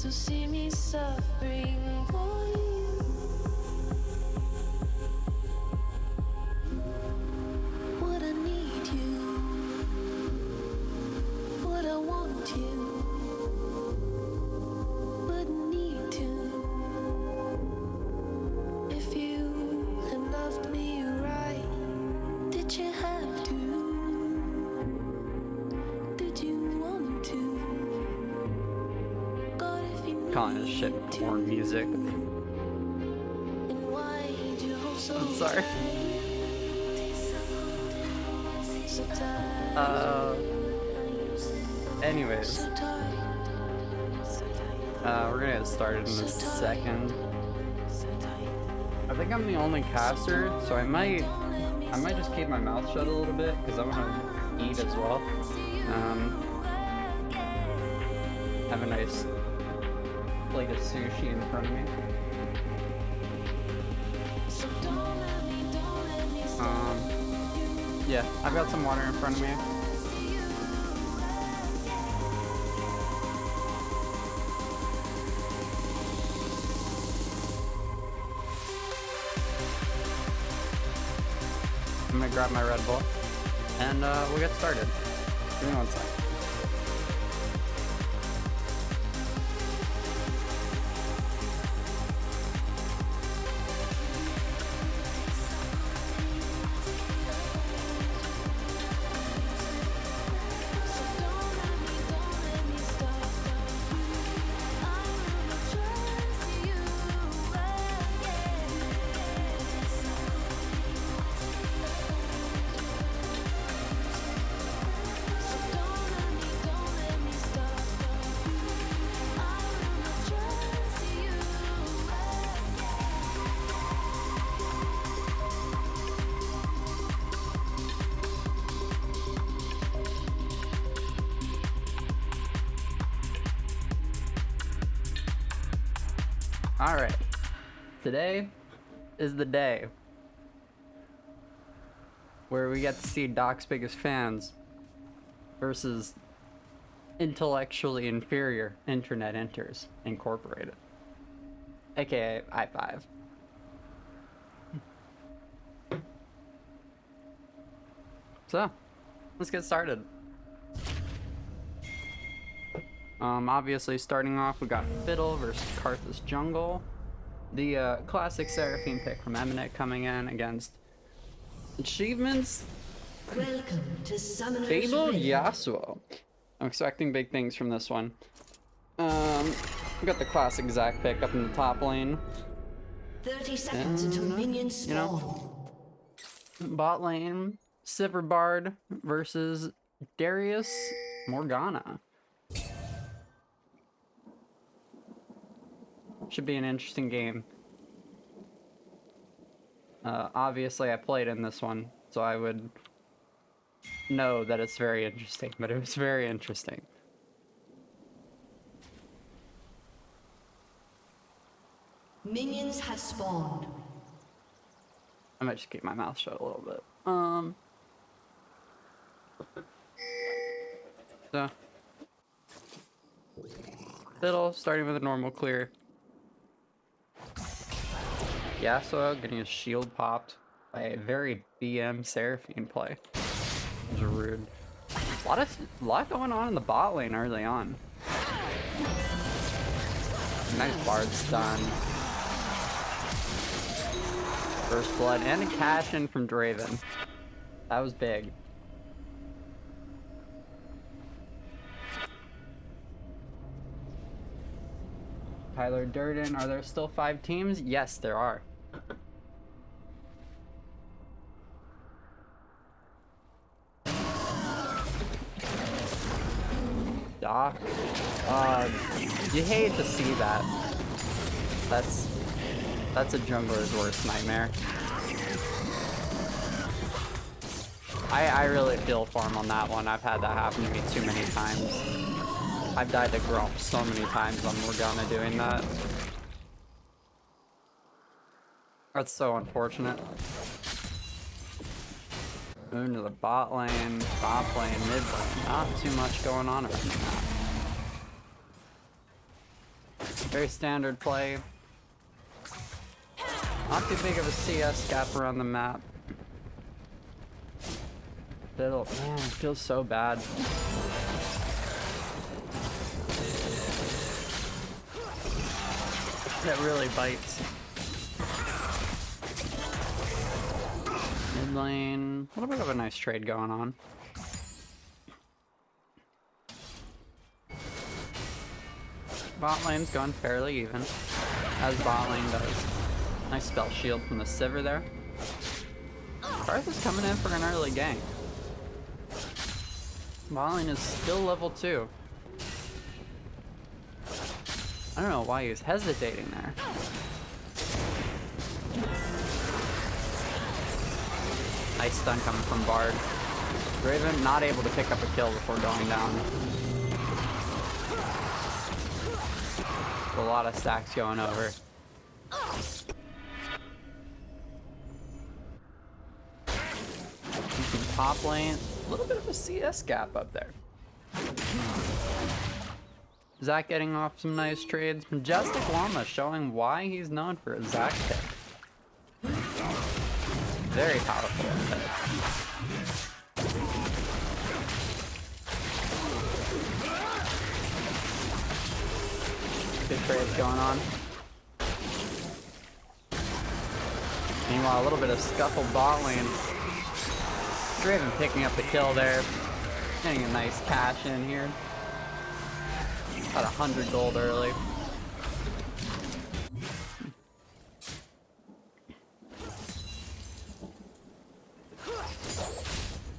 to see me suffering for you. Would I need you? Would I want you? Wouldn't need to. If you had loved me right, did you have to? Did you want to? God, if you Calling this shit porn music. and why'd you hold so I'm sorry. so tight? Anyways, So tight. we're gonna get started in a second. So tight. I think I'm the only caster, so I might just keep my mouth shut a little bit because I want to eat as well. Have a nice plate of sushi in front of me. So don't let me stop. Yeah, I've got some water in front of me. I'm gonna grab my Red Bull, and we'll get started. Give me one sec. So don't let me stop. I wanna trust you. So don't let me stop. I wanna trust you. Alright, today is the day where we get to see Doc's biggest fans versus intellectually inferior Internet Enters Incorporated, aka iiiii. So, let's get started. Obviously starting off, we got Fiddle versus Karthus Jungle. The classic Seraphine pick from Emminik coming in against Achievements Welcome to Summoner's Fable Rift. Yasuo. I'm expecting big things from this one. We got the classic Zac pick up in the top lane. 30 seconds until minions you know. spawn. Bot lane, Silverbard versus Darius Morgana. Should be an interesting game. Obviously, I played in this one, so I would know that it's very interesting, but it was very interesting. Minions have spawned. I might just keep my mouth shut a little bit. So, Fiddle starting with a normal clear. Yasuo getting his shield popped by a very BM Seraphine play. It was rude. A lot going on in the bot lane early on. Nice Bard stun. First blood and a cash in from Draven. That was big. Tyler Durden, are there still 5 teams? Yes, there are. Doc. You hate to see that. That's a jungler's worst nightmare. I really feel for him on that one. I've had that happen to me too many times. I've died to Grump so many times on Morgana doing that. That's so unfortunate. Moving to the bot lane, top lane, mid lane. Not too much going on right now. Very standard play. Not too big of a CS gap around the map. Fiddle, man, it feels so bad. That really bites. Mid lane, a little bit of a nice trade going on. Bot lane's going fairly even, as bot lane does. Nice spell shield from the Sivir there. Karth is coming in for an early gank. Bot lane is still level 2. I don't know why he was hesitating there. Nice stun coming from Bard. Draven not able to pick up a kill before going down. A lot of stacks going over. Top lane, a little bit of a CS gap up there. Zach getting off some nice trades. TeMajesticLlama showing why he's known for a Zach pick. Very powerful pick. Good trades going on. Meanwhile, a little bit of scuffle bot lane. Draven picking up the kill there. Getting a nice cash in here. About 100 gold early.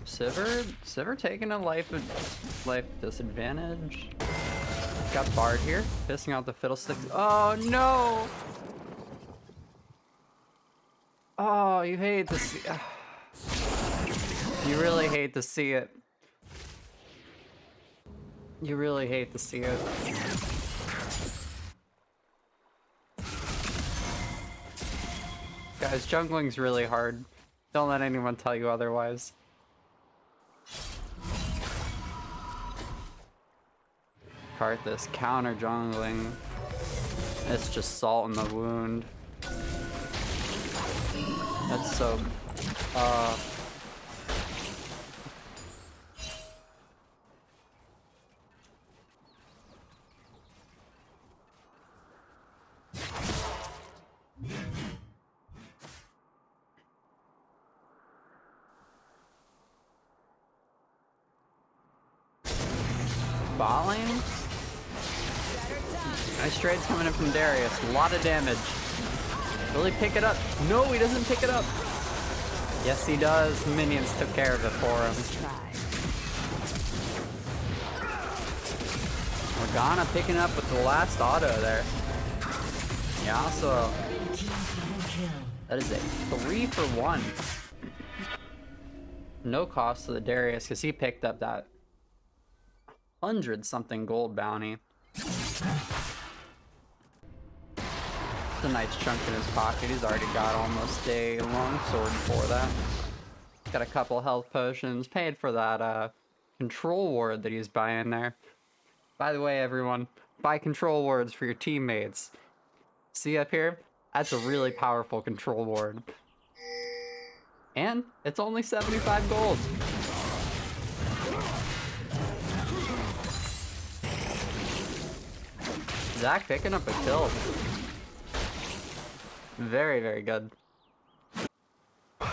Sivir taking a life disadvantage. Got Bard here, pissing out the Fiddlesticks. Oh no! Oh, you hate to see. You really hate to see it. You really hate to see it. Guys, jungling's really hard. Don't let anyone tell you otherwise. Karthus counter jungling. It's just salt in the wound. That's so... Bot lane? Nice trades coming in from Darius. A lot of damage. Will he pick it up? No, he doesn't pick it up. Yes, he does. Minions took care of it for him. Morgana picking up with the last auto there. Yeah, so that is a 3 for 1. No cost to the Darius because he picked up that 100-something gold bounty. It's a nice chunk in his pocket. He's already got almost a long sword for that. Got a couple health potions. Paid for that control ward that he's buying there. By the way, everyone, buy control wards for your teammates. See up here? That's a really powerful control ward. And it's only 75 gold. Zach picking up a kill. Very, very good. It's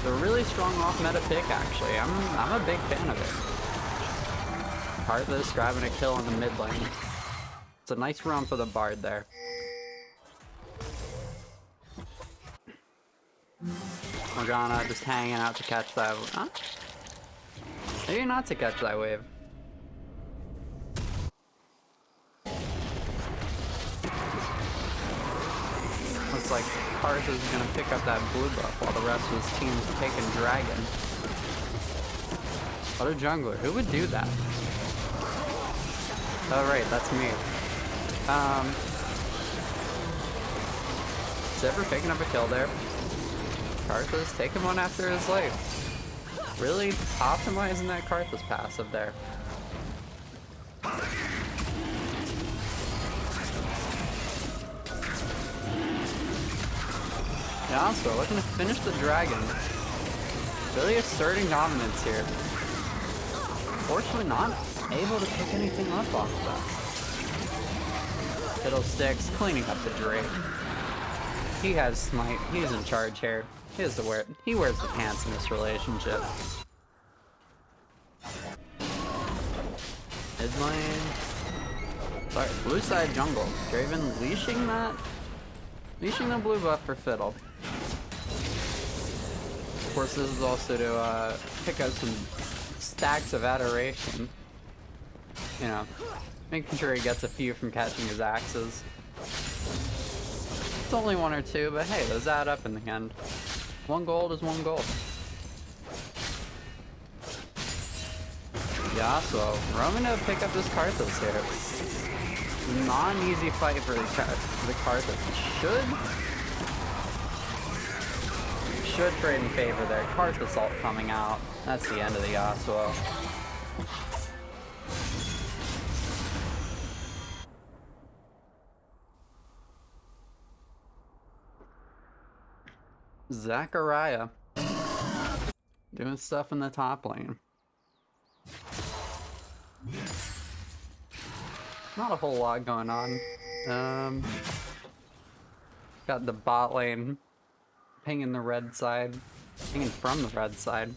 a really strong off-meta pick, actually. I'm a big fan of it. Karthus grabbing a kill in the mid lane. It's a nice run for the Bard there. Morgana just hanging out to catch that. Huh? Maybe not to catch that wave. Looks like Karthus is gonna pick up that blue buff while the rest of his team's taking dragon. What a jungler. Who would do that? Oh right, that's me. Sivir picking up a kill there. Karthus taking one after his life. Really optimizing that Karthus passive there. Yasuo looking to finish the dragon. Really asserting dominance here. Fortunately not able to pick anything up off of that. Fiddlesticks cleaning up the Drake. He has smite. He's in charge here. He wears the pants in this relationship. Mid lane. Sorry, blue side jungle. Draven leashing that? Leashing the blue buff for Fiddle. Of course, this is also to pick up some stacks of adoration. You know, making sure he gets a few from catching his axes. It's only one or two, but hey, those add up in the end. 1 gold is 1 gold. Yasuo, roaming to pick up this Karthus here. Not an easy fight for the Karthus. Should trade in favor there. Karthus ult coming out. That's the end of the Yasuo. Zachariah doing stuff in the top lane. Not a whole lot going on. Got the bot lane pinging the red side, pinging from the red side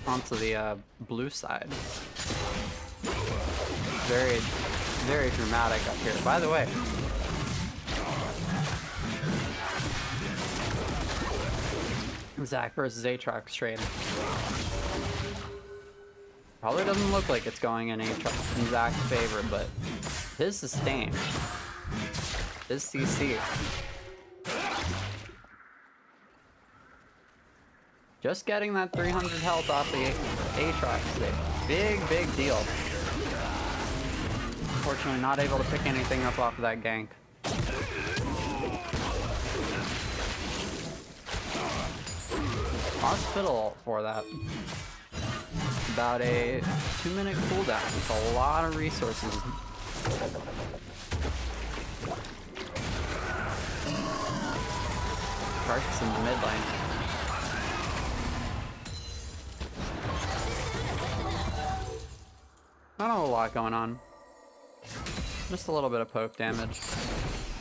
onto the blue side. Very, very dramatic up here. By the way, Zach versus Aatrox trade. Probably doesn't look like it's going in Zach's favor, but his sustain, his CC. Just getting that 300 health off the Aatrox today. Big, big deal. Unfortunately, not able to pick anything up off of that gank. Hospital for that. About a 2-minute cooldown with a lot of resources. Karthus in the mid lane. Not a whole lot going on. Just a little bit of poke damage.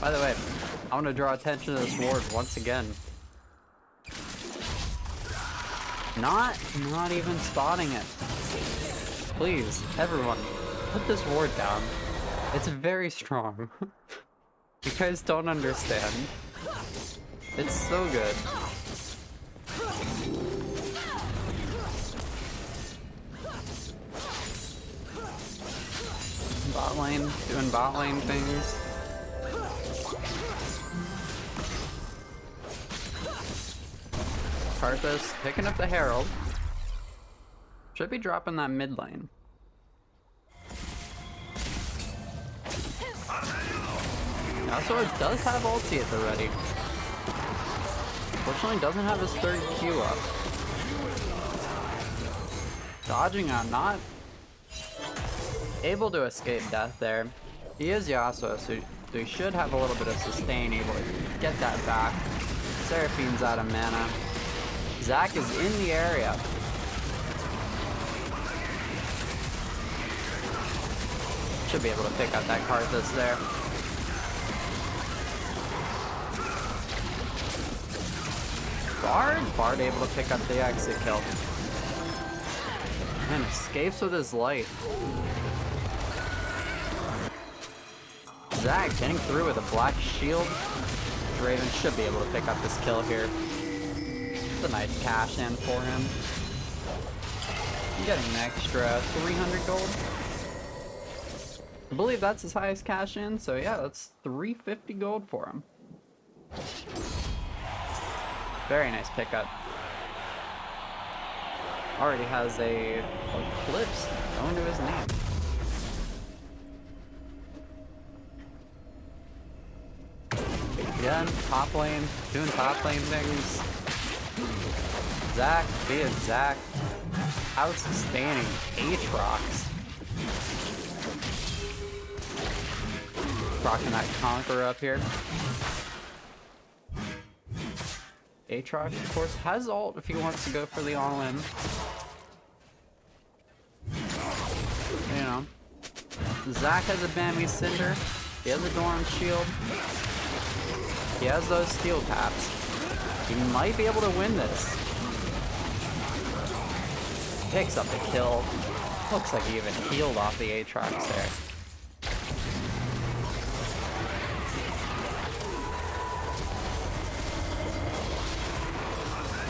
By the way, I want to draw attention to this ward once again. Not even spotting it. Please, everyone, put this ward down. It's very strong. You guys don't understand. It's so good. Bot lane, doing bot lane things. Karthus picking up the Herald. Should be dropping that mid lane. Also, it does have ulti at the ready. Fortunately, doesn't have his third Q up. Dodging out, not able to escape death there. He is Yasuo, so he should have a little bit of sustain, able to get that back. Seraphine's out of mana. Zach is in the area. Should be able to pick up that Karthus there. Bard able to pick up the exit kill. And escapes with his life. Zach getting through with a black shield. Draven should be able to pick up this kill here. It's a nice cash in for him. Getting an extra 300 gold. I believe that's his highest cash in, so yeah, that's 350 gold for him. Very nice pickup. Already has a Eclipse going to his name. Again, top lane, doing top lane things. Zach, being Zach, out-sustaining Aatrox. Rocking that Conqueror up here. Aatrox, of course, has ult if he wants to go for the all-in. You know. Zac has a Bammy Cinder. He has a Doran Shield. He has those steel caps. He might be able to win this. Picks up the kill. Looks like he even healed off the Aatrox there.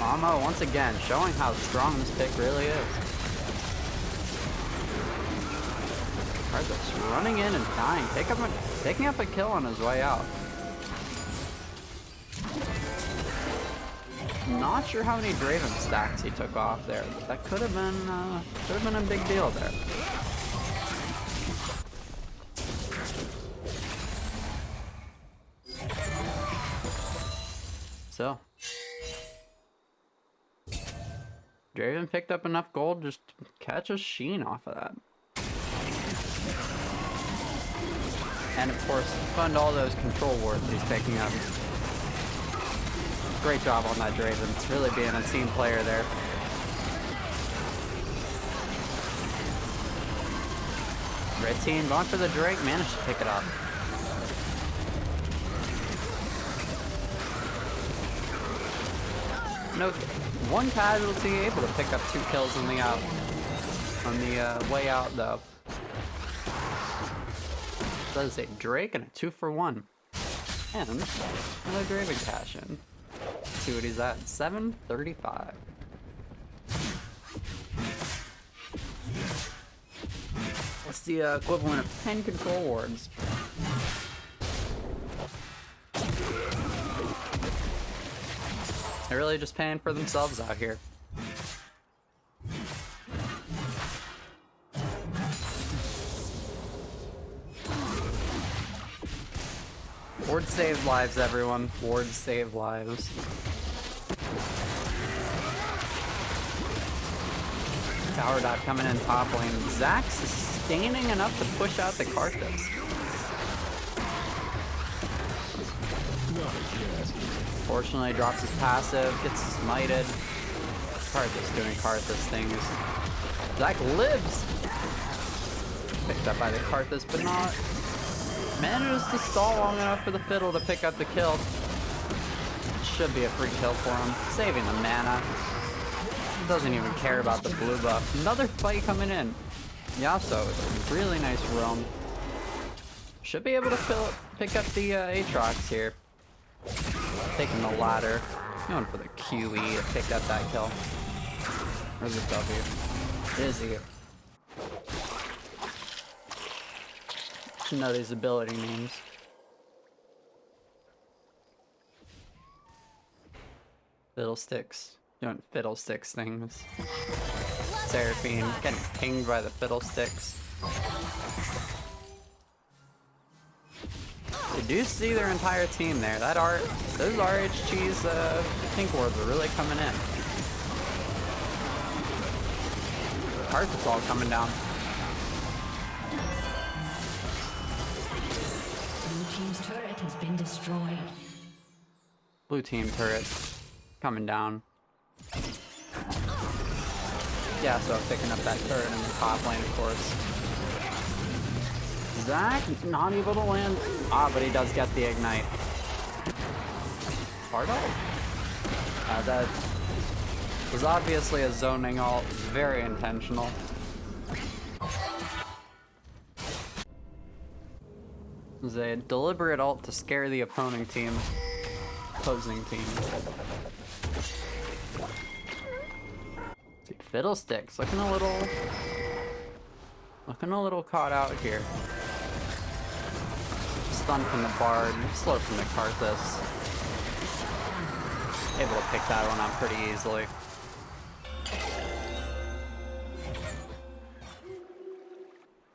Wombo once again showing how strong this pick really is. Karthus running in and dying, picking up a kill on his way out. Not sure how many Draven stacks he took off there. That could have been a big deal there. So, Draven picked up enough gold just to catch a Sheen off of that. And of course, fund all those control wards he's picking up. Great job on that Draven. Really being a team player there. Red team going for the Drake, managed to pick it up. No, one casualty, able to pick up 2 kills on the way out though. That is a Drake and a 2-for-1. And another Draven cash in. Let's see what he's at. 735. What's the equivalent of 10 control wards? They're really just paying for themselves out here. Wards save lives, everyone. Wards save lives. Tower dot coming in top lane. Zac sustaining enough to push out the Karthus. Fortunately, drops his passive, gets smited. Karthus doing Karthus things. Zac lives! Picked up by the Karthus, but not. Manages to stall long enough for the Fiddle to pick up the kill. Should be a free kill for him. Saving the mana. Doesn't even care about the blue buff. Another fight coming in. Yasuo with a really nice roam. Should be able to pick up the Aatrox here. Taking the ladder. Going for the QE to pick up that kill. Where's the W? Is he? Should know these ability names. Fiddlesticks. Doing fiddlesticks things. Seraphine getting pinged by the fiddlesticks. You do see their entire team there. Those RH Cheez pink wards are really coming in. Karthus all coming down. Blue team's turret has been destroyed. Blue team turret coming down. Yeah, so picking up that turret in the top lane, of course. Zac not able to land. Ah, but he does get the ignite. Hard ult. That was obviously a zoning ult. Very intentional. It was a deliberate ult to scare the opposing team. See, Fiddlesticks looking a little caught out here. Stun from the Bard, slow from the Karthus. Able to pick that one up pretty easily.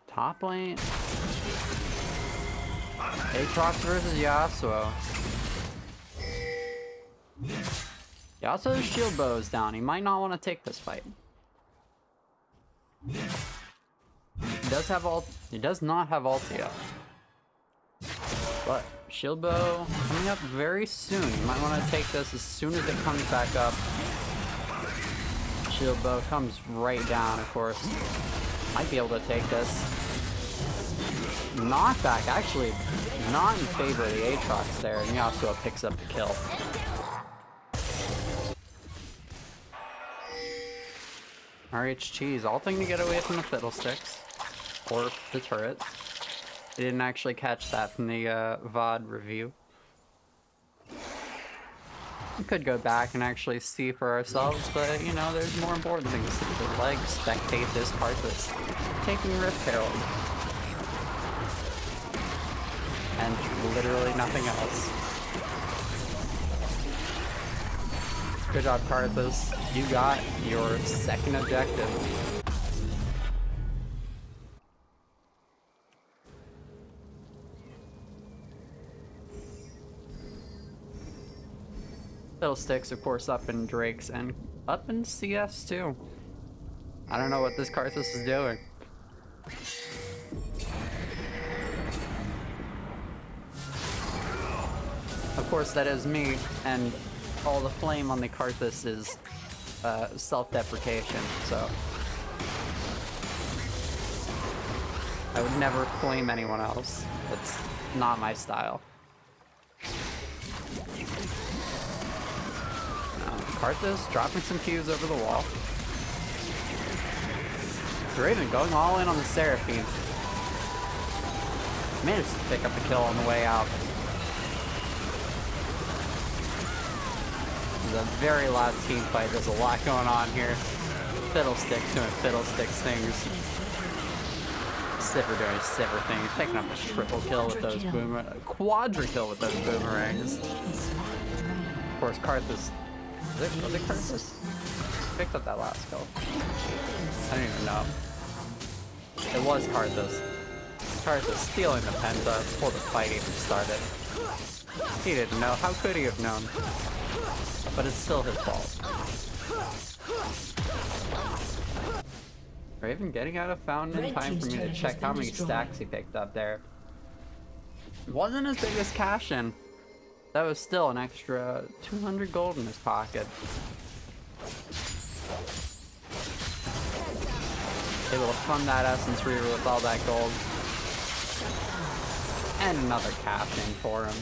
Top lane. Aatrox versus Yasuo. Yasuo's shield bow is down. He might not want to take this fight. He does have ult. He does not have ulti up. But Shield bow coming up very soon. You might want to take this as soon as it comes back up. Shield bow comes right down, of course. Might be able to take this. Knockback, actually not in favor of the Aatrox there, and Yasuo picks up the kill. Alright, Cheez, ulting to get away from the Fiddlesticks. Or the turret. I didn't actually catch that from the VOD review. We could go back and actually see for ourselves, but you know, there's more important things to do, like spectate this Karthus taking Rift Herald. And literally nothing else. Good job, Karthus. You got your second objective. Fiddlesticks, of course, up in Drake's and up in CS too. I don't know what this Karthus is doing. Of course, that is me, and all the flame on the Karthus is self-deprecation, so I would never flame anyone else. It's not my style. Karthus dropping some Qs over the wall. Draven going all in on the Seraphine. Managed to pick up the kill on the way out. This is a very loud team fight. There's a lot going on here. Fiddlesticks doing Fiddlesticks things. Sivir doing Sivir things. Picking up a triple kill with those quadra kill with those boomerangs. Of course, Karthus. Was it Karthus? Picked up that last kill. I don't even know. It was Karthus. Karthus stealing the Penta before the fight even started. He didn't know. How could he have known? But it's still his fault. Raven getting out of Fountain in time for me to check how many stacks he picked up there. Wasn't as big as cash-in. That was still an extra 200 gold in his pocket. Able to fund that Essence Reaver with all that gold. And another cash-in for him.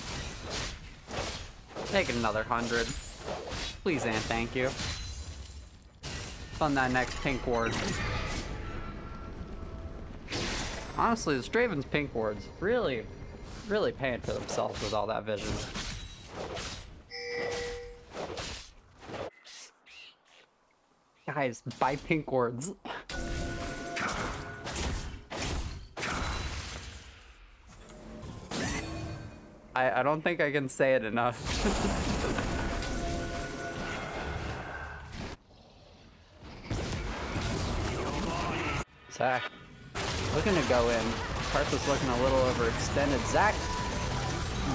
Take another 100. Please and thank you. Fund that next pink ward. Honestly, the Draven's pink wards really paying for themselves with all that vision. Guys, buy pink wards. I don't think I can say it enough. Zach looking to go in. Karthus looking a little overextended. Zach,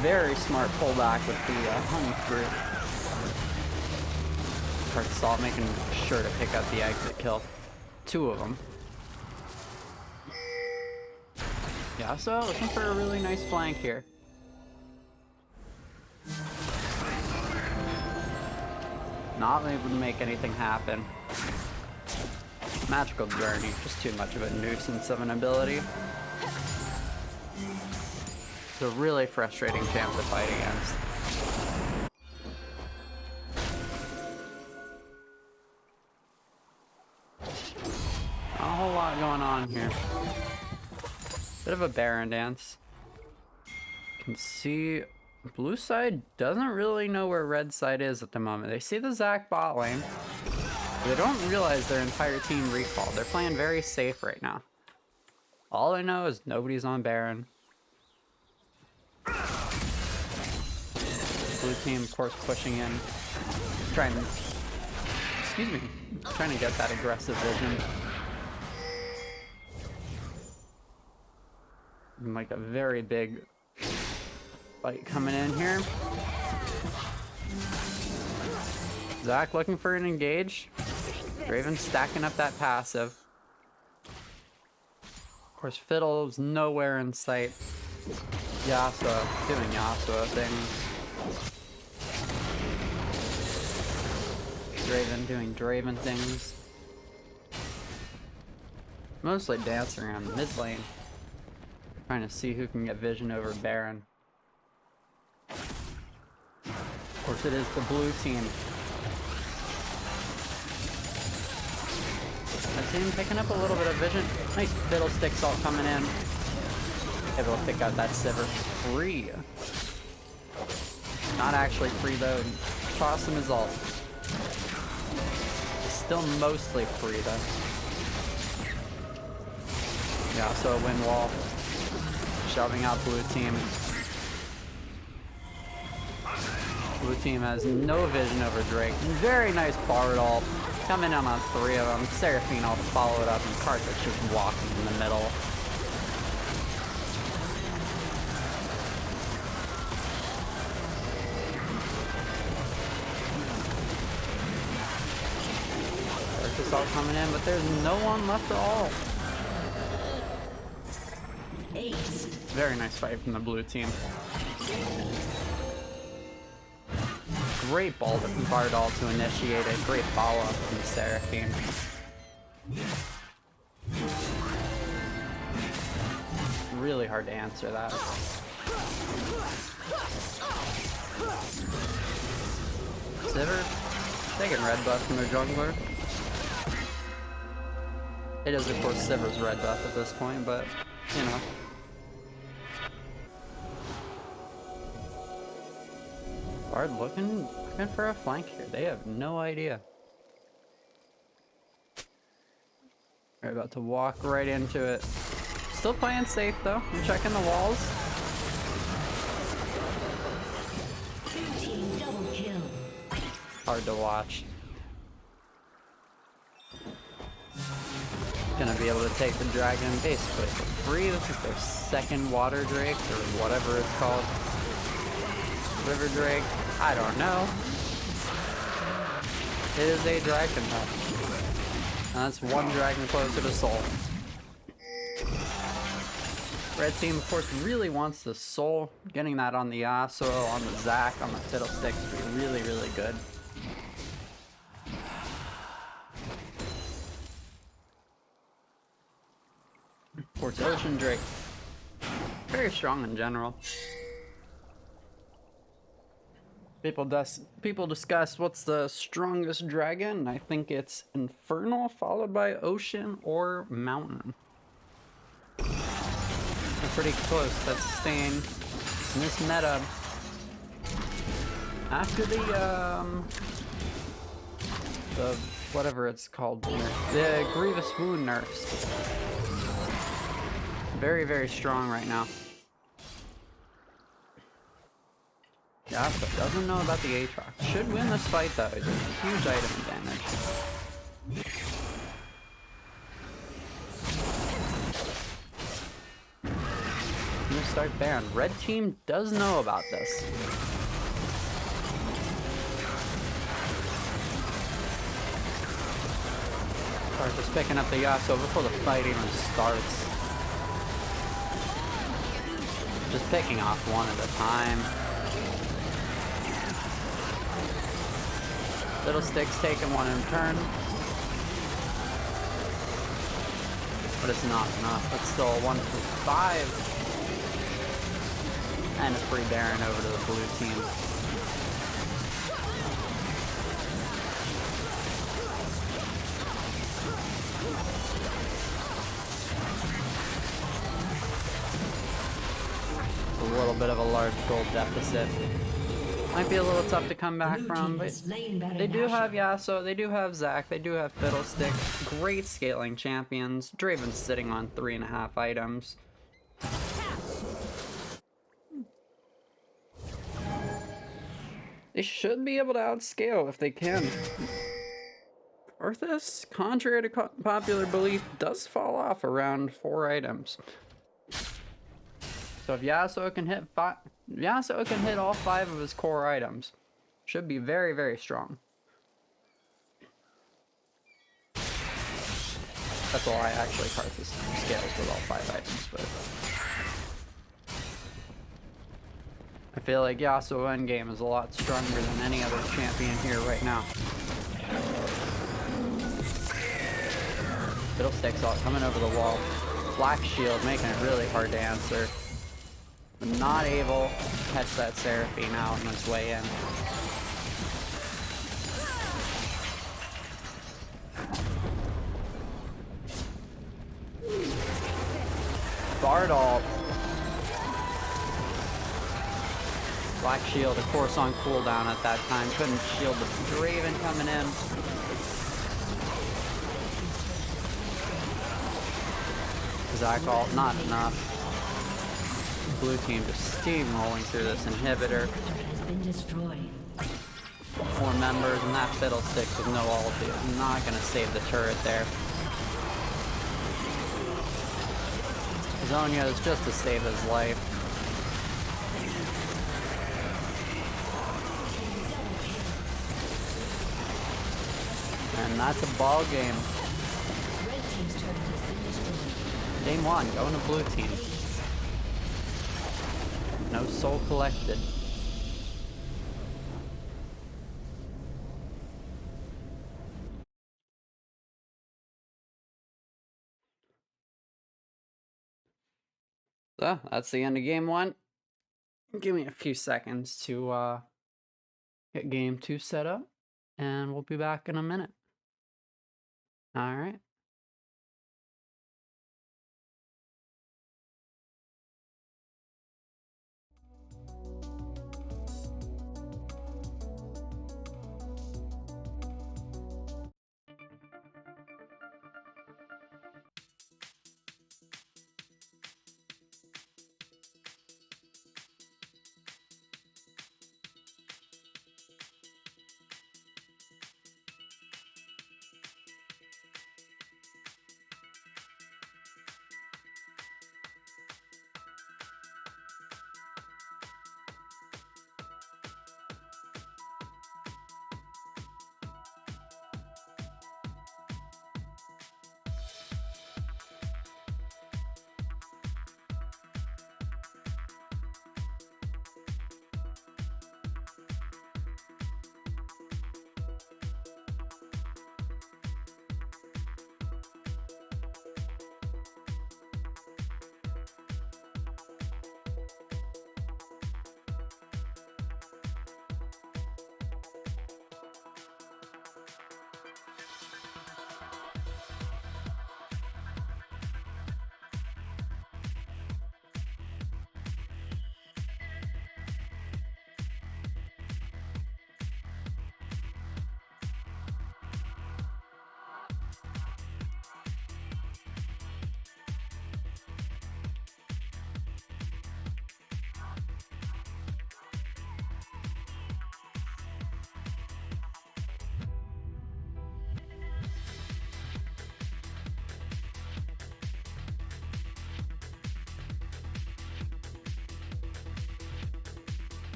very smart pullback with the honey fruit. Karthus making sure to pick up the exit kill. 2 of them. Yeah, so looking for a really nice flank here. Not able to make anything happen. Magical Journey, just too much of a nuisance of an ability. It's a really frustrating champ to fight against. Not a whole lot going on here. Bit of a Baron dance. You can see blue side doesn't really know where red side is at the moment. They see the Zac bot lane. They don't realize their entire team recalled. They're playing very safe right now. All I know is nobody's on Baron. Blue team, of course, pushing in. Trying to get that aggressive vision. And like a very big fight coming in here. Zac looking for an engage. Draven stacking up that passive. Of course, Fiddle's nowhere in sight. Yasuo doing Yasuo things. Draven doing Draven things. Mostly dancing around the mid lane. Trying to see who can get vision over Baron. Of course it is the blue team. The team picking up a little bit of vision. Nice fiddlestick salt coming in. Able to pick out that Sivir free. Not actually free though. Toss him his ult. Still mostly free though. Yeah, so a wind wall. Shoving out blue team. Blue team has no vision over Drake. Very nice Bard ult. Coming in on 3 of them. Seraphine ult to follow it up, and Karthus just walking in the middle. Karthus ult coming in, but there's no one left at all. Very nice fight from the blue team. Great Bard ult to initiate it. Great follow-up from Seraphine. Really hard to answer that. Sivir taking red buff from their jungler. It is of course Sivir's red buff at this point, but you know. Bard looking for a flank here. They have no idea. They're about to walk right into it. Still playing safe though. I'm checking the walls. Double kill. Hard to watch. Gonna be able to take the dragon basically for free. This is their second water drake or whatever it's called. River drake. I don't know. It is a dragon though. And that's one dragon closer to soul. Red team, of course, really wants the soul. Getting that on the Yasuo, on the Zac, on the Fiddlestick would be really, really good. Of course, Ocean Drake. Very strong in general. People discuss what's the strongest dragon. I think it's Infernal, followed by Ocean or Mountain. They're pretty close. That's staying in this meta. After the whatever it's called, the Grievous Wound nerfs. Very, very strong right now. Yeah, but doesn't know about the Aatrox. Should win this fight though. It's a huge item advantage. New start Baron. Red team does know about this. Just picking up the Yasuo before the fight even starts. Just picking off one at a time. Fiddlestick's taking one in turn. But it's not enough. It's still a 1 for 5. And a free Baron over to the blue team. A little bit of a large gold deficit. Might be a little tough to come back from, but they do have Yasuo, they do have Zac, they do have Fiddlestick. Great scaling champions. Draven's sitting on 3.5 items. They should be able to outscale if they can. Arthas, contrary to popular belief, does fall off around 4 items. So if Yasuo can hit all 5 of his core items, should be very, very strong. That's a lie, actually Karthus scales with all 5 items, but I feel like Yasuo endgame is a lot stronger than any other champion here right now. Fiddlesticks all coming over the wall. Black Shield making it really hard to answer. But not able to catch that Seraphine out on his way in. Bardol. Black Shield, of course, on cooldown at that time. Couldn't shield the Draven coming in. Zac ult, not enough. Blue team just steamrolling through this inhibitor. Has been destroyed. 4 members and that Fiddlesticks with no ulti is not gonna save the turret there. Zonia is just to save his life. And that's a ball game. Red team's turret has been destroyed. Game 1, going to blue team. No soul collected. So, that's the end of game 1. Give me a few seconds to get game 2 set up, and we'll be back in a minute. Alright.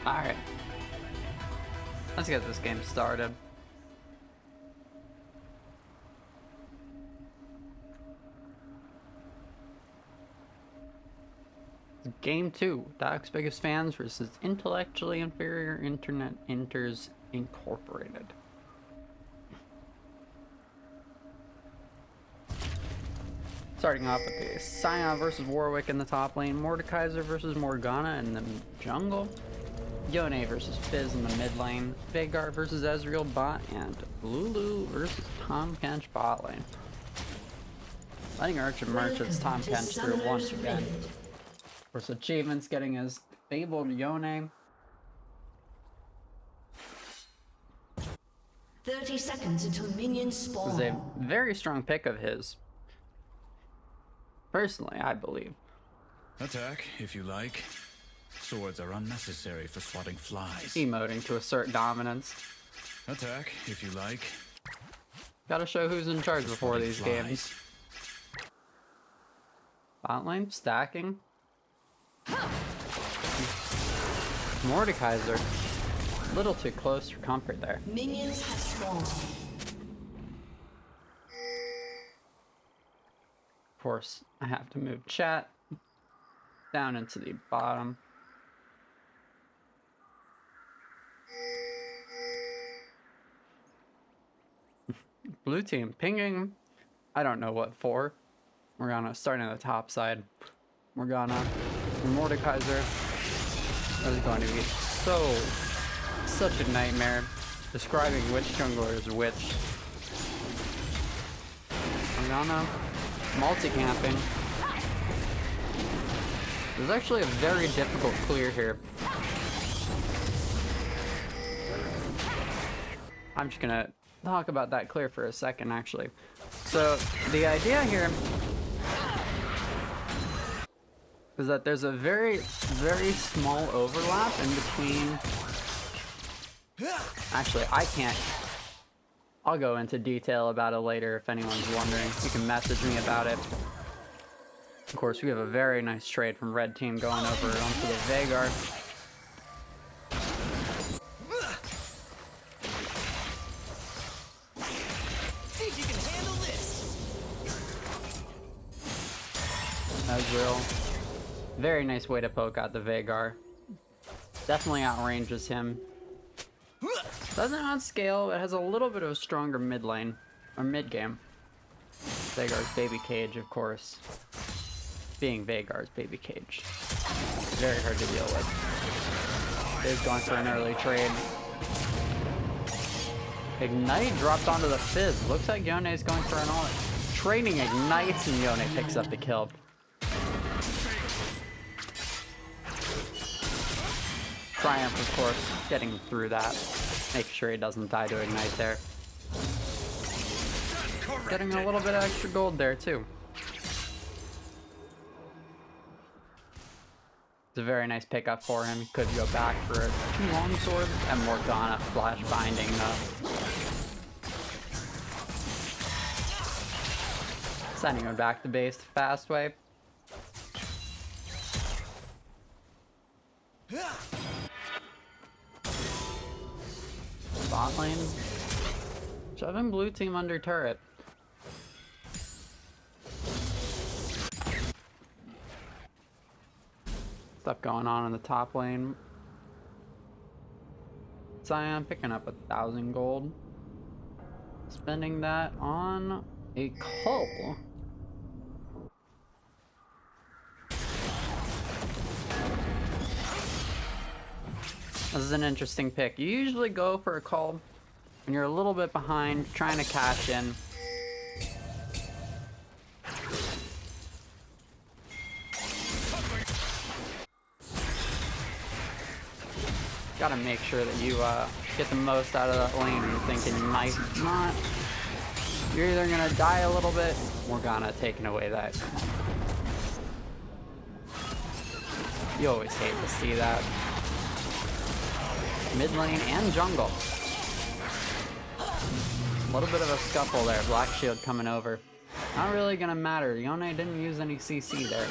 Alright. Let's get this game started. Game 2, Doc's biggest fans versus intellectually inferior internet enters Incorporated. Starting off with the Sion versus Warwick in the top lane, Mordekaiser versus Morgana in the jungle, Yone versus Fizz in the mid lane, Veigar versus Ezreal bot, and Lulu versus Tahm Kench bot lane. Letting Archer Merchant's Tahm Kench through once again. Of course, achievements getting his fabled Yone. 30 seconds until minions spawn. This is a very strong pick of his. Personally, I believe. Attack, if you like. Swords are unnecessary for swatting flies. Emoting to assert dominance. Attack, if you like. Gotta show who's in charge before these games. Bot lane, stacking. Mordekaiser. A little too close for comfort there. Minions have spawned. Of course, I have to move chat down into the bottom. Blue team pinging. I don't know what for. Morgana starting on the top side. Morgana and Mordekaiser. That is going to be such a nightmare describing which jungler is which. Morgana multi-camping. There's actually a very difficult clear here. I'm just gonna talk about that clear for a second, actually. So, the idea here is that there's a very small overlap in between... Actually, I can't... I'll go into detail about it later if anyone's wondering. You can message me about it. Of course, we have a very nice trade from red team going over onto the Veigar. See if you can handle this. Ezreal. Very nice way to poke out the Veigar. Definitely outranges him. Doesn't outscale, it has a little bit of a stronger mid lane, or mid game. Veigar's baby cage, of course. Being Veigar's baby cage. Very hard to deal with. Is going for an early trade. Ignite dropped onto the Fizz. Looks like Yone is going for an ult. Trading ignites and Yone picks up the kill. Triumph, of course, getting through that. Make sure he doesn't die to ignite there. Getting a little bit of extra gold there, too. It's a very nice pickup for him. He could go back for a 2 longsword and Morgana flash binding sending him back to base the fast way. Bot lane. Shoving blue team under turret. Stuff going on in the top lane. Sion picking up 1,000 gold. Spending that on a cull. This is an interesting pick. You usually go for a call when you're a little bit behind, trying to cash in. Gotta make sure that you get the most out of that lane. You're thinking you might not. You're either gonna die a little bit, Morgana taking away that. You always hate to see that. Mid lane and jungle. A little bit of a scuffle there. Black Shield coming over. Not really gonna matter. Yone didn't use any CC there.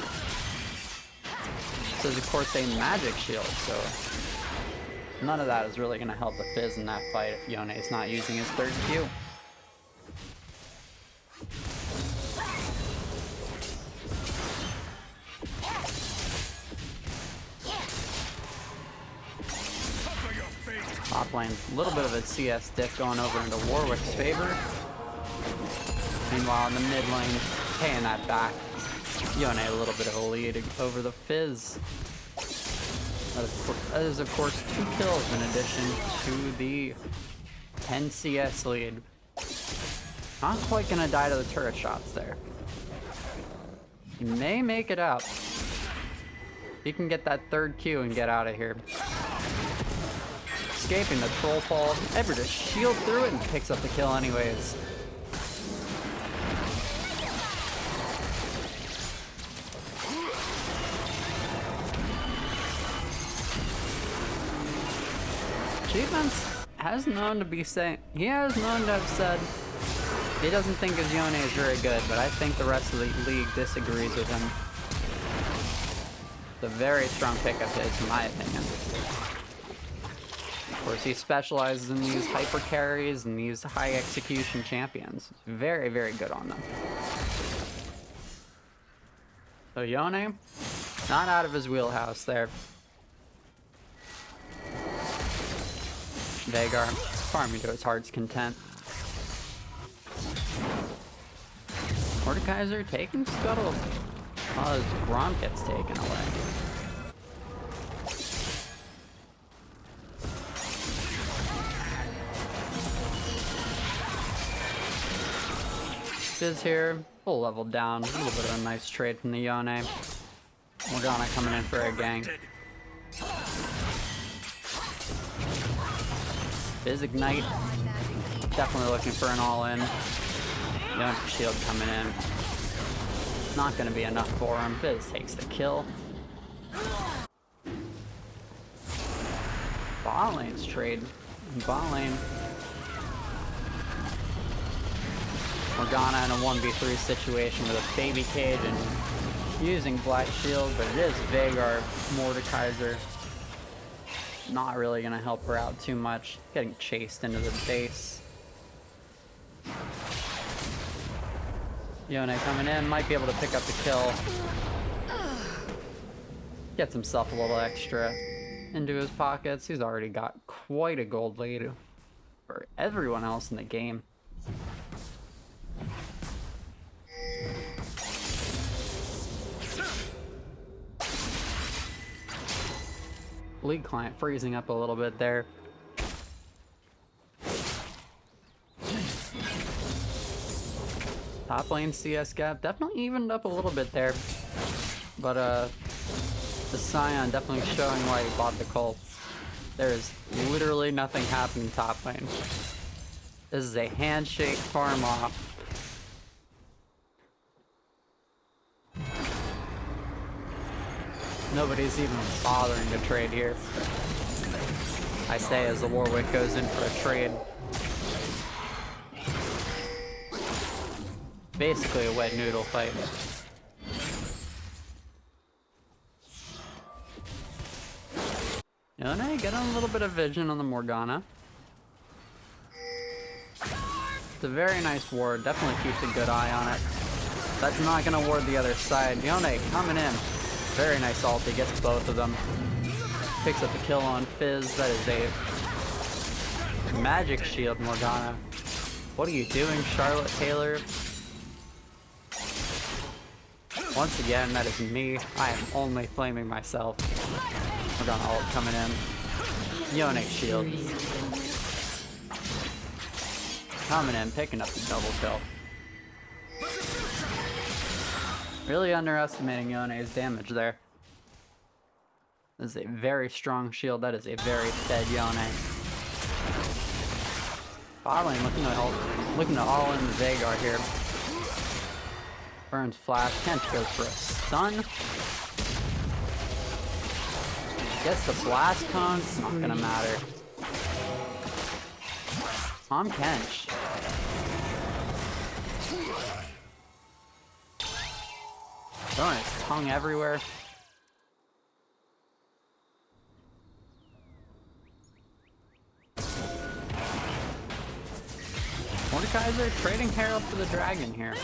This is of course a magic shield, so None of that is really going to help the Fizz in that fight if Yone's not using his third Q. Top lane, a little bit of a CS dip going over into Warwick's favor. Meanwhile, in the mid lane, paying that back. Yone a little bit of a lead over the Fizz. That is, of course, 2 kills in addition to the 10 CS lead. Not quite gonna die to the turret shots there. He may make it out. He can get that third Q and get out of here. Escaping the troll fall, able to shield through it and picks up the kill anyways. Achievements has known to be saying, he has known to have said he doesn't think his Yone is very good, but I think the rest of the league disagrees with him. It's a very strong pick of his, in my opinion. Of course, he specializes in these hyper carries and these high execution champions. Very, very good on them. So Yone, not out of his wheelhouse there. Veigar farming to his heart's content. Mordekaiser taking Scuttle. Oh, his Grom gets taken away. Fizz here, full level down. A little bit of a nice trade from the Yone. Morgana coming in for a gank. Fizz Ignite. Definitely looking for an all-in. Yone shield coming in. Not going to be enough for him. Fizz takes the kill. Bot lane's trade. Bot lane. Morgana in a 1v3 situation with a baby cage and using Black Shield, but it is Veigar, Mordekaiser. Not really gonna help her out too much. Getting chased into the base. Yone coming in, might be able to pick up the kill. Gets himself a little extra into his pockets. He's already got quite a gold lead for everyone else in the game. League client freezing up a little bit there. Top lane CS gap definitely evened up a little bit there, but the Scion definitely showing why he bought the Cult. There is literally nothing happening top lane. This is a handshake farm off. Nobody's even bothering to trade here. I say as the Warwick goes in for a trade. Basically a wet noodle fight. Yone getting a little bit of vision on the Morgana. It's a very nice ward, definitely keeps a good eye on it. That's not gonna ward the other side. Yone coming in. Very nice ulti, gets both of them. Picks up the kill on Fizz. That is a magic shield, Morgana. What are you doing, Charlotte Taylor? Once again, that is me. I am only flaming myself. Morgana ult coming in. Yone shield. Coming in, picking up the double kill. Really underestimating Yone's damage there. This is a very strong shield. That is a very fed Yone. Bot lane looking to all in the Veigar here. Burns flash. Kench goes for a stun. Gets the blast cone. It's not gonna matter. Tom Kench. Throwing his tongue everywhere. guys are trading Herald for the dragon here.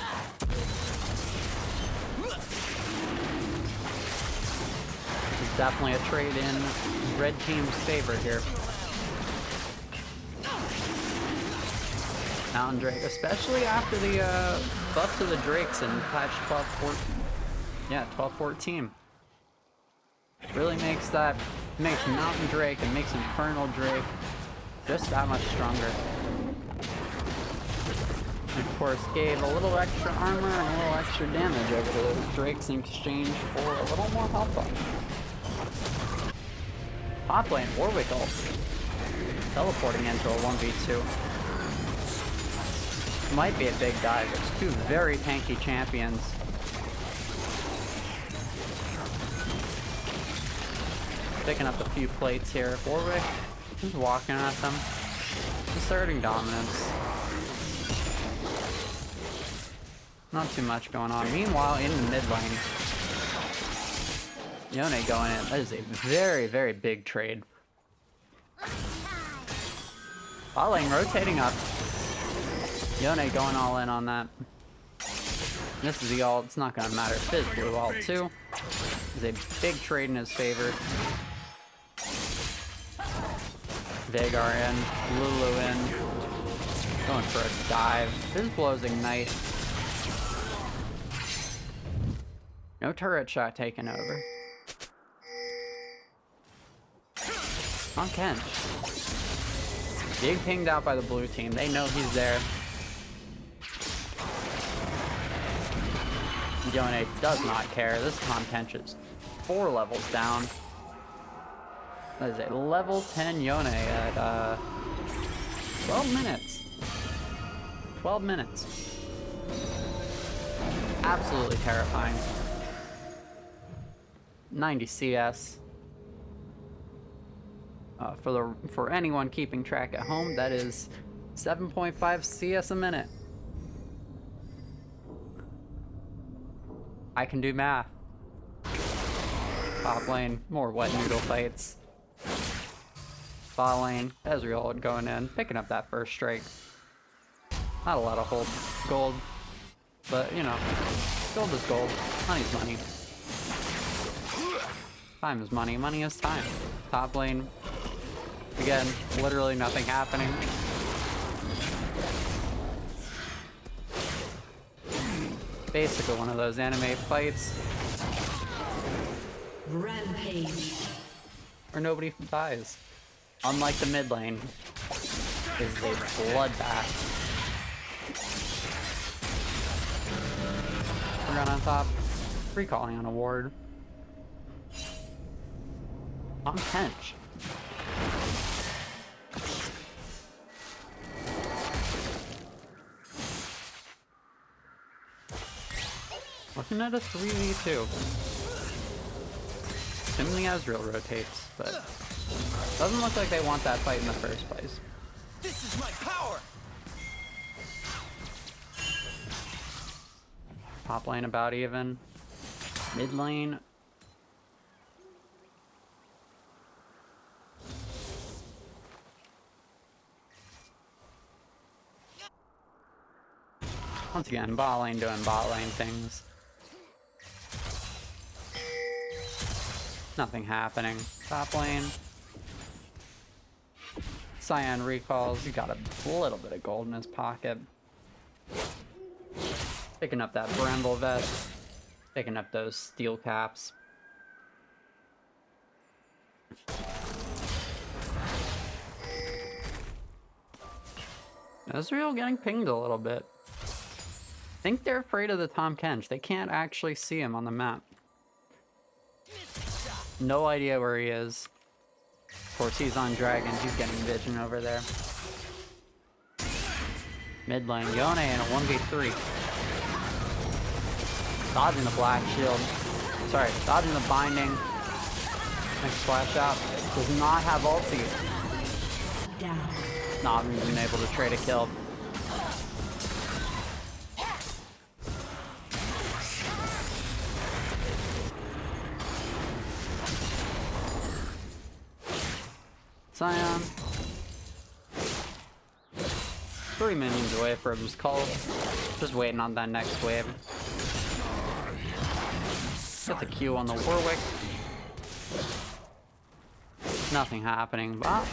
This is definitely a trade in red team's favor here. Mountain Drake, especially after the buff to the Drakes in patch 12.14. Yeah, 12.14. Really makes Mountain Drake and makes Infernal Drake just that much stronger. And of course, gave a little extra armor and a little extra damage over to those Drakes in exchange for a little more health buff. Top lane, Warwick ult. Teleporting into a 1v2. Might be a big dive. It's two very tanky champions. Picking up a few plates here. Warwick just walking at them. Asserting dominance. Not too much going on. Meanwhile, in the mid lane, Yone going in. That is a very, very big trade. Bot lane rotating up. Yone going all in on that. This is the ult. It's not going to matter. Fizz blue ult too. It's a big trade in his favor. Veigar in. Lulu in. Going for a dive. Fizz blows ignite. No turret shot taken over. On Kench. Being pinged out by the blue team. They know he's there. Yone does not care. This Tahm Kench is 4 levels down. That is a level 10 Yone at 12 minutes. 12 minutes. Absolutely terrifying. 90 CS. For anyone keeping track at home, that is 7.5 CS a minute. I can do math. Top lane, more wet noodle fights. Bot lane, Ezreal going in, picking up that first strike. Not a lot of gold, but you know, gold is gold, money's money. Time is money, money is time. Top lane, again, literally nothing happening. Basically one of those anime fights. Rampage. Where nobody dies. Unlike the mid lane, is a bloodbath. We're going on top. Recalling on a ward. On Kench. Looking at a 3v2. Assuming Ezreal rotates, but doesn't look like they want that fight in the first place. This is my power. Top lane about even. Mid lane. Once again, bot lane doing bot lane things. Nothing happening. Top lane. Cyan recalls. He got a little bit of gold in his pocket. Picking up that bramble vest. Picking up those steel caps. Ezreal getting pinged a little bit. I think they're afraid of the Tahm Kench. They can't actually see him on the map. No idea where he is. Of course, he's on Dragon. He's getting vision over there. Mid lane, Yone in a 1v3. Dodging the black shield. Sorry, dodging the binding. Next splash out. Does not have ulti. Down. Not even able to trade a kill. Cyan 3 minions away from his call. Just waiting on that next wave. Get the Q on the Warwick. Nothing happening. Bot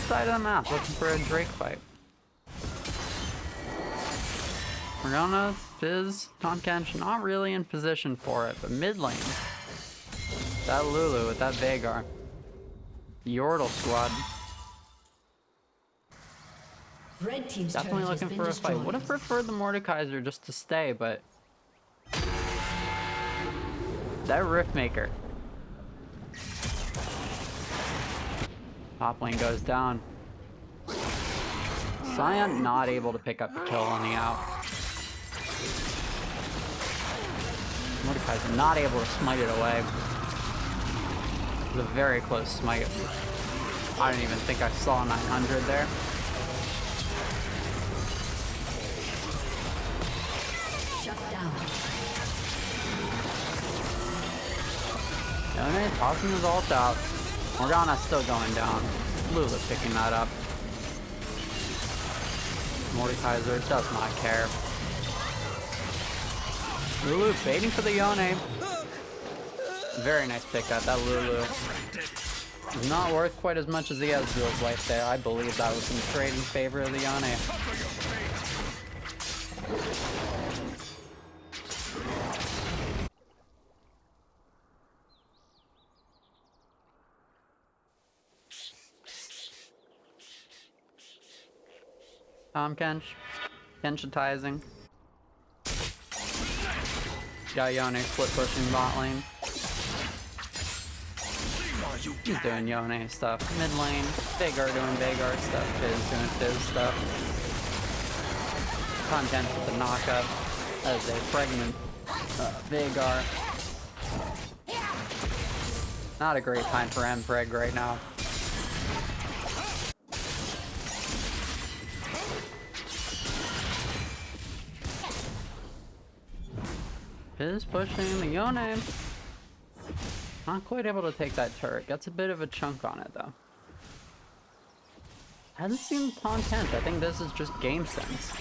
side of the map, looking for a Drake fight. Morgana, Fizz, Tonkench, not really in position for it, but mid lane. That Lulu with that Veigar. The Yordle squad. Red team's Definitely turret has looking been for a fight. destroyed. Would have preferred the Mordekaiser just to stay, but that Riftmaker. Top lane goes down. Sion not able to pick up the kill on the out. Mordekaiser not able to smite it away. It was a very close smite. I didn't even think I saw 900 there. Shut down. Yone tossing his ult out. Morgana's still going down. Lulu picking that up. Mordekaiser does not care. Lulu baiting for the Yone. Very nice pick up, that Lulu. Is not worth quite as much as the Ezreal's life there. I believe that was in trade in favor of the Yone. Kenshitizing. Got Yone split pushing bot lane. He's doing Yone stuff. Mid lane, Veigar doing Veigar stuff. Fizz doing Fizz stuff. Content with the knockup as a pregnant Veigar. Not a great time for Mpreg right now. Fizz pushing the Yone. Not quite able to take that turret. Gets a bit of a chunk on it though. Hasn't seen content. I think this is just game sense.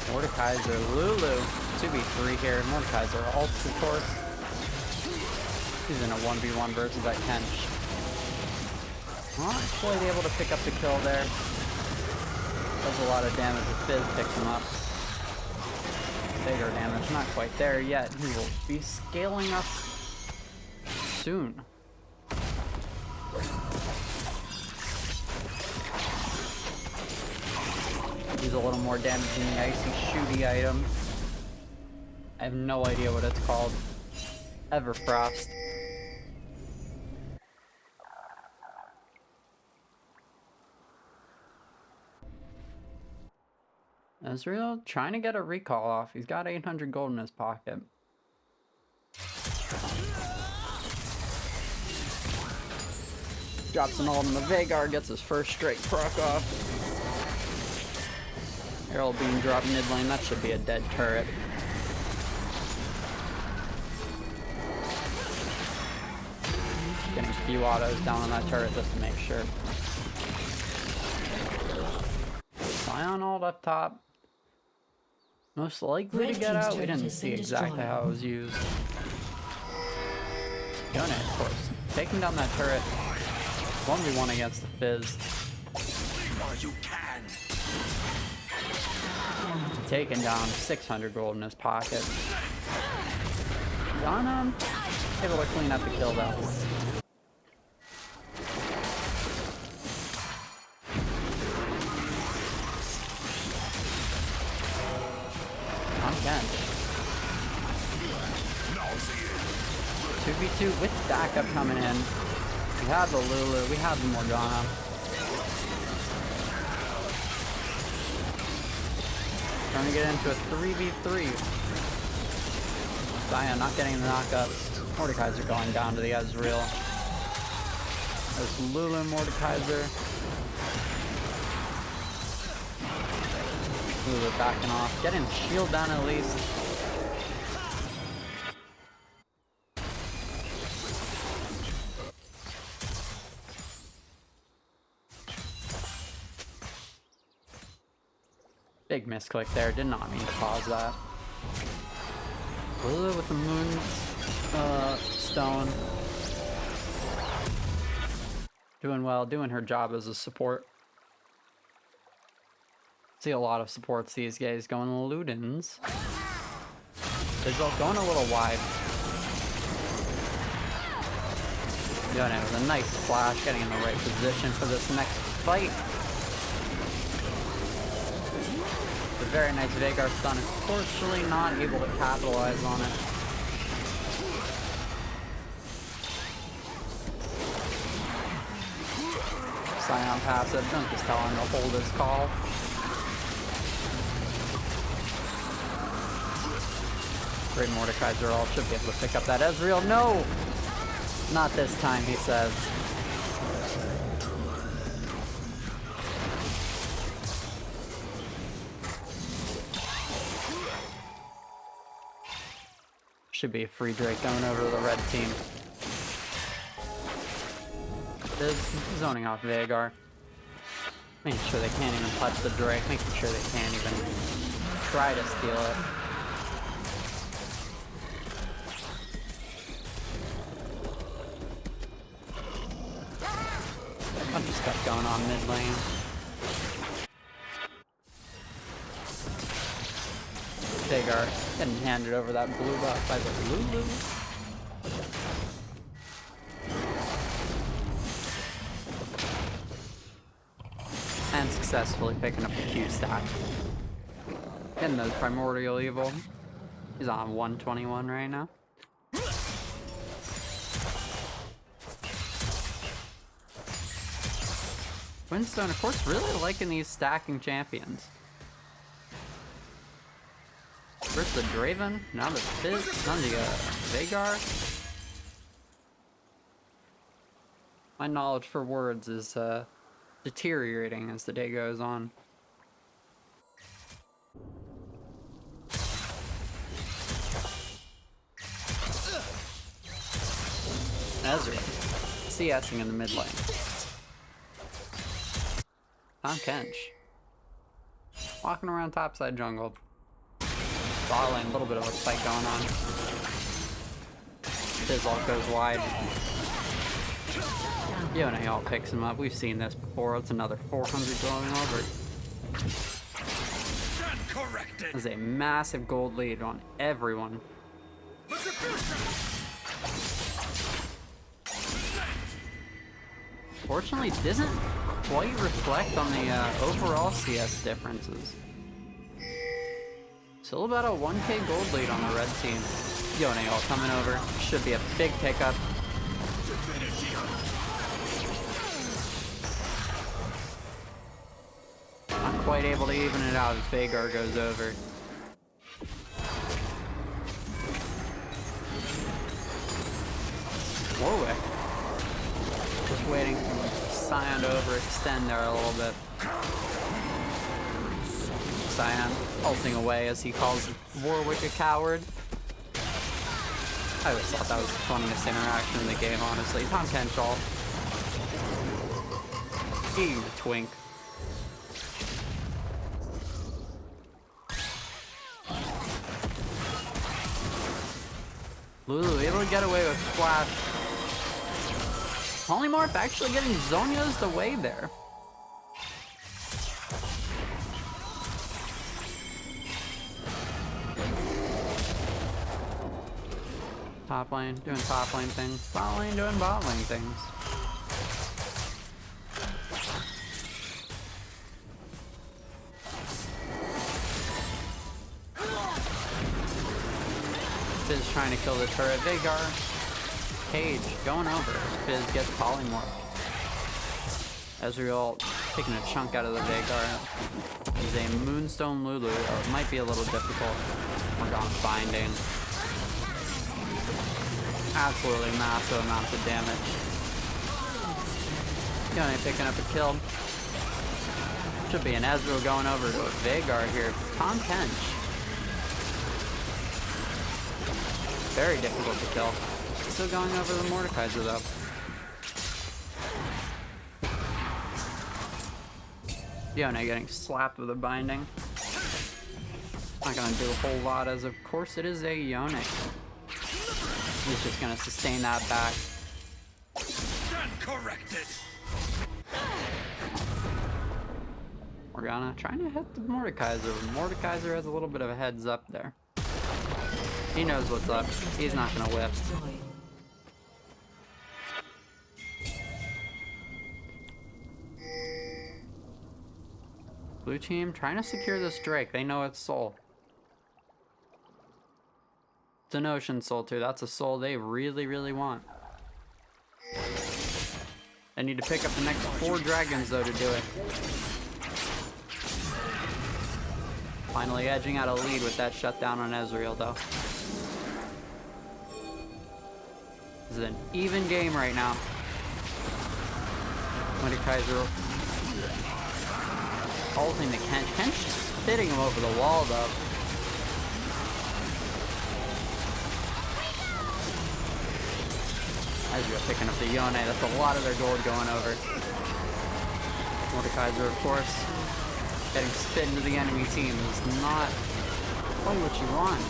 Mordekaiser, Lulu, 2v3 here. Mordekaiser ults of course. He's in a 1v1 versus that Kench. Not quite able to pick up the kill there. Does a lot of damage if Fizz picks him up. Bigger damage, not quite there yet. He will be scaling up soon. Use a little more damage in the icy shooty item. I have no idea what it's called. Everfrost. Ezreal trying to get a recall off. He's got 800 gold in his pocket. Drops an ult on the Veigar, gets his first straight proc off. Herald being dropped mid lane, that should be a dead turret. Getting a few autos down on that turret just to make sure. Sion ult up top. Most likely to get out. We didn't see exactly how it was used. Yone, of course, taking down that turret. 1v1 against the Fizz. Taking down 600 gold in his pocket. Ghana able to clean up the kill though. Kench. 2v2 with backup coming in. We have the Lulu, we have the Morgana. Trying to get into a 3v3. Sion not getting the knockup. Mordekaiser going down to the Ezreal. There's Lulu and Mordekaiser. Lulu backing off. Getting the shield down at least. Big misclick there. Did not mean to pause that. Lulu with the moon stone. Doing well. Doing her job as a support. See a lot of supports these days going Ludens. Visual going a little wide. Doing it with a nice flash, getting in the right position for this next fight. A very nice Veigar stun, unfortunately not able to capitalize on it. Scion passive, don't just tell him to hold his call. Great Mordekaiser all should be able to pick up that Ezreal. No! Not this time, he says. Should be a free Drake going over to the red team. Is zoning off Veigar. Making sure they can't even touch the Drake. Making sure they can't even try to steal it. Bunch of stuff going on mid lane. Veigar getting handed over that blue buff by the Lulu. And successfully picking up the Q stack. Getting those Primordial Evil. He's on 121 right now. Quinstone, of course, really liking these stacking champions. First the Draven, now the Fizz, now the Veigar. My knowledge for words is deteriorating as the day goes on. Ezreal, CSing in the mid lane. Tom Kench, walking around topside jungle. Bot lane, a little bit of a fight going on. Fizzle goes wide. Yone picks him up. We've seen this before. It's another 400 going over. There's a massive gold lead on everyone. Fortunately, it doesn't quite reflect on the overall CS differences. Still about a 1k gold lead on the red team. Yone coming over. Should be a big pickup. Not quite able to even it out as Veigar goes over. Warwick. Just waiting for Scion to overextend there a little bit. Scion ulting away as he calls Warwick a coward. I always thought that was the funniest interaction in the game, honestly. Tom Kenchall. Eating the twink. Lulu able to get away with Flash. Polymorph actually getting Zhonya's away there. Top lane doing top lane things. Bot lane doing bot lane things. Fizz trying to kill the turret. Veigar. Cage going over. Fizz gets polymorph. Ezreal taking a chunk out of the Veigar. He's a Moonstone Lulu. Oh, it might be a little difficult. We're gone binding. Absolutely massive amounts of damage. Yone picking up a kill. Should be an Ezreal going over to a Veigar here. Tom Kench. Very difficult to kill. Still going over the Mordekaiser though. Yone getting slapped with a binding. Not gonna do a whole lot as of course it is a Yone. He's just gonna sustain that back. Stand corrected. Morgana trying to hit the Mordekaiser. Mordekaiser has a little bit of a heads up there. He knows what's up. He's not gonna whip. Blue team trying to secure this Drake. They know it's soul. It's an ocean soul too. That's a soul they really, really want. They need to pick up the next 4 dragons though to do it. Finally edging out a lead with that shutdown on Ezreal though. This is an even game right now. Mordekaiser ulting the Kench. Kench just spitting him over the wall though. Ezreal picking up the Yone. That's a lot of their gold going over. Mordekaiser, of course, getting spit into the enemy team is not quite what you want.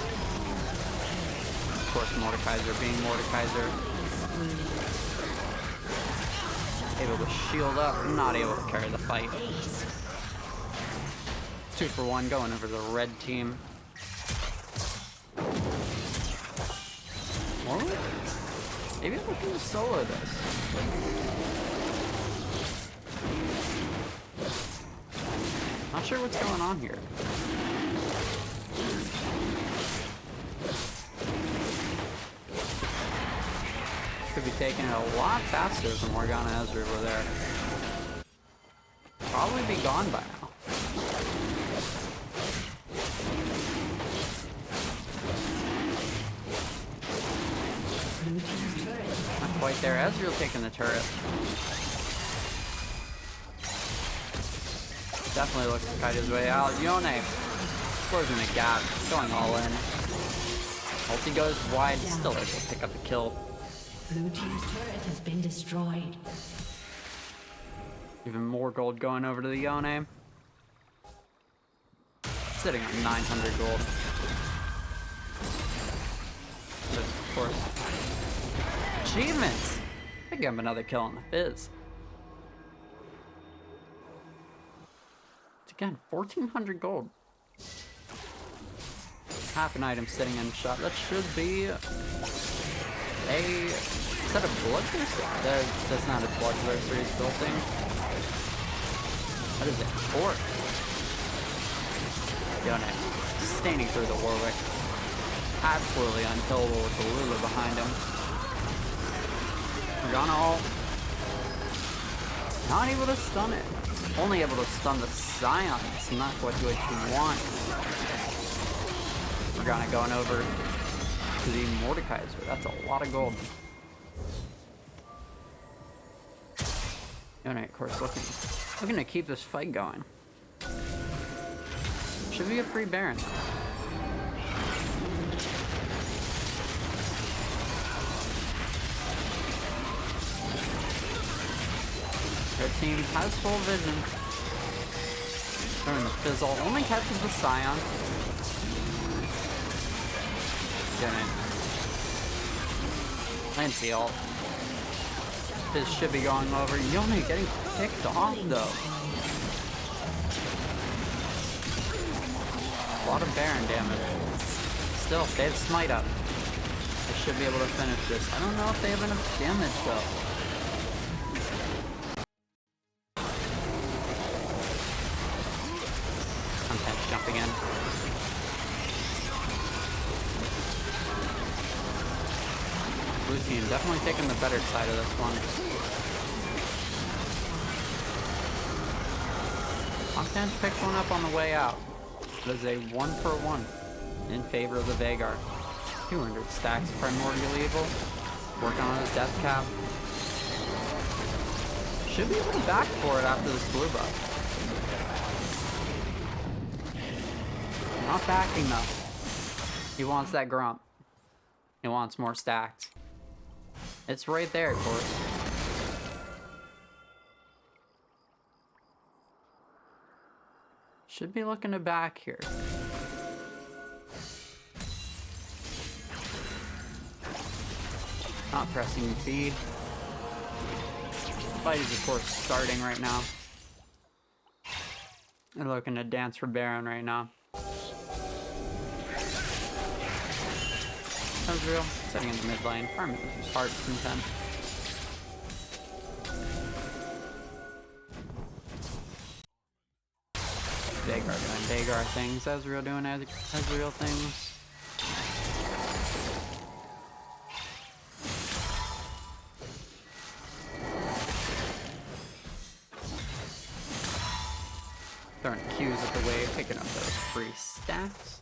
Of course, Mordekaiser being Mordekaiser. Able to shield up, not able to carry the fight. 2 for 1 going over the red team. Warwick? Maybe I'm looking to solo this. Not sure what's going on here. Could be taking it a lot faster if Morgana Ezreal were there. Probably be gone by now. Not quite there. Ezreal taking the turret. Definitely looks to kite his way out. Yone closing the gap, going all in. Ulti goes wide, still able to pick up the kill. Blue team's turret has been destroyed. Even more gold going over to the Yone. Sitting on 900 gold. But of course, achievements! Pick up another kill on the Fizz. Again, 1400 gold. Half an item sitting in shot. That should be a... Is that a bloodthirster? That's not a bloodthirster he's building. That is a fort. Yone sustaining through the Warwick. Absolutely unkillable with the Lulu behind him. Morgana ult. Not able to stun it. Only able to stun the Scion. It's not what you want. Morgana going over to the Mordekaiser. That's a lot of gold. Yone, of course, looking to keep this fight going. Should be a free Baron. Red team has full vision. Throwing the Fizzle. Only catches the Scion. Lands the ult. Fizz should be going over. Yone getting picked off though. A lot of Baron damage. Still, they have Smite up. They should be able to finish this. I don't know if they have enough damage though. Jumping in. Blue team definitely taking the better side of this one. Octane picks one up on the way out. It is a 1 for 1 in favor of the Veigar. 200 stacks Primordial Evil. Working on his death cap. Should be able to back for it after this blue buff. Not backing though. He wants that grump. He wants more stacks. It's right there, of course. Should be looking to back here. Not pressing feed. Fight is of course starting right now. They're looking to dance for Baron right now. Ezreal setting in the mid lane. Farm is hard to contend. Veigar doing Veigar things. Ezreal doing Ezreal things. Throwing Qs at the wave, picking up those free stacks.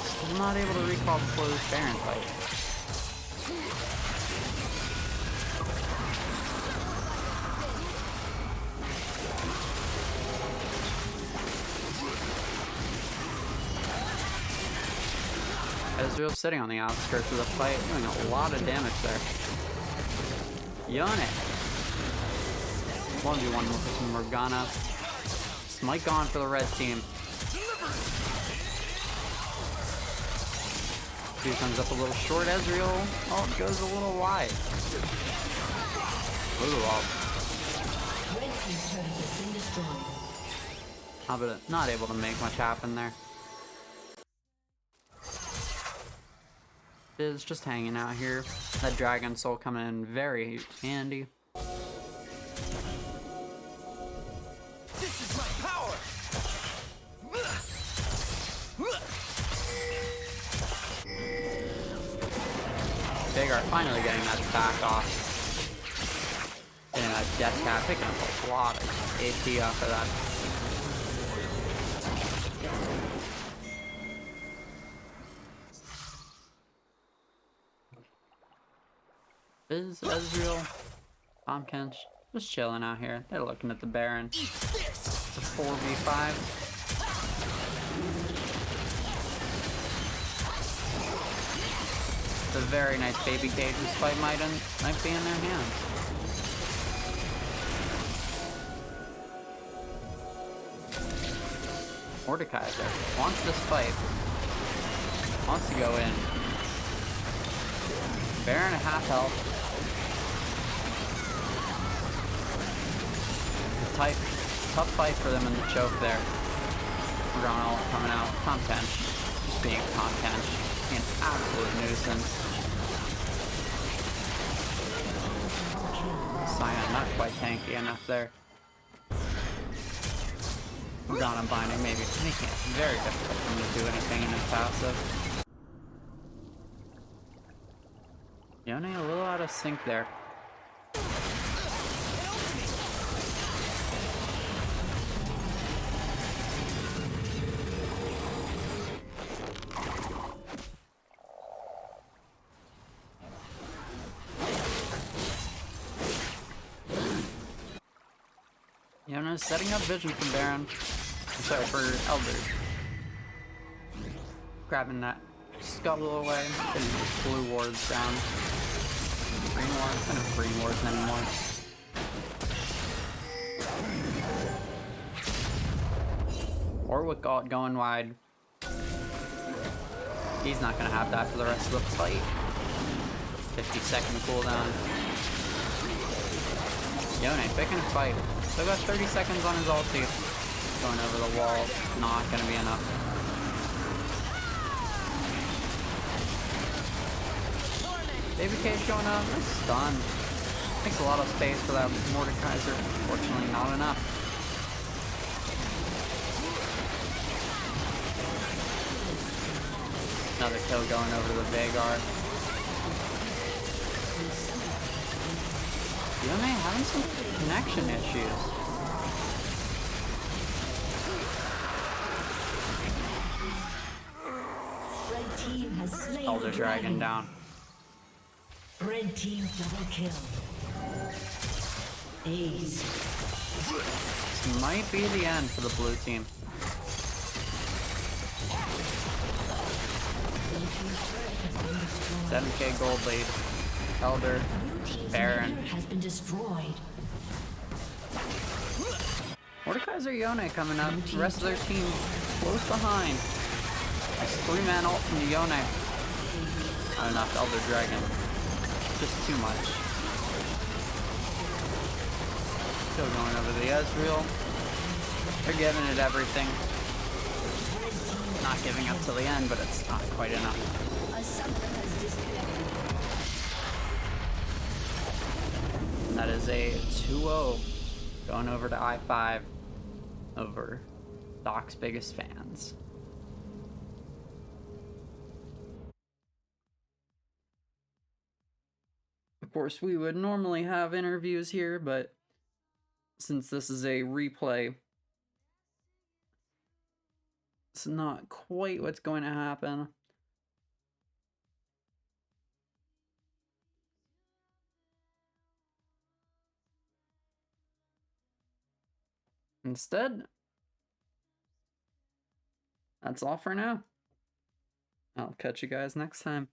Still not able to recall before this Baron fight. Ezreal sitting on the outskirts of the fight, doing a lot of damage there. Yone. 1v1 with some Morgana. Smite gone for the red team. Two comes up a little short. Ezreal, oh, it goes a little wide. Ooh, well. Red team's turret has been destroyed. Not able to make much happen there. Is just hanging out here. That Dragon Soul coming in very handy. This is my power. Veigar finally getting that back off. Getting that Death Cat, picking up a lot of AP off of that. Is Ezreal, Pumpkins, just chilling out here. They're looking at the Baron. It's a 4v5. It's a very nice baby cage. This fight might be in their hands. Mordekaiser wants this fight. Wants to go in. Baron at half health. Tough fight for them in the choke there. Ronald coming out. Content. Just being content. Being an absolute nuisance. Sion not quite tanky enough there. Ghana binding maybe making it very difficult for him to do anything in his passive. Yone a little out of sync there. Yona's setting up vision for Baron. Sorry, for Elder. Grabbing that scuttle away, getting these blue wards down. Green wards, kind of green wards anymore. Warwick going wide. He's not gonna have that for the rest of the fight. 50-second cooldown. Yone picking a fight. Still got 30 seconds on his ulti. Going over the wall, not gonna be enough. Baby cage going up, that's stunned. Makes a lot of space for that Mordekaiser. Unfortunately, not enough. Another kill going over to the Veigar. Yone having some connection issues. Red team has slain Elder the Dragon down. Red team double kill. Ace. This might be the end for the blue team. Blue team's turret has been destroyed. 7k gold lead. Elder. Blue team's Baron. inhibitor has been destroyed. Mordekaiser Yone coming up. The rest of their team close behind. Nice 3-man ult from the Yone. Not enough Elder Dragon. Just too much. Still going over the Ezreal. They're giving it everything. Not giving up till the end, but it's not quite enough. A summoner has disconnected. That is a 2-0 going over to i5 over Doc's biggest fans. Of course, we would normally have interviews here, but since this is a replay, it's not quite what's going to happen. Instead, that's all for now. I'll catch you guys next time.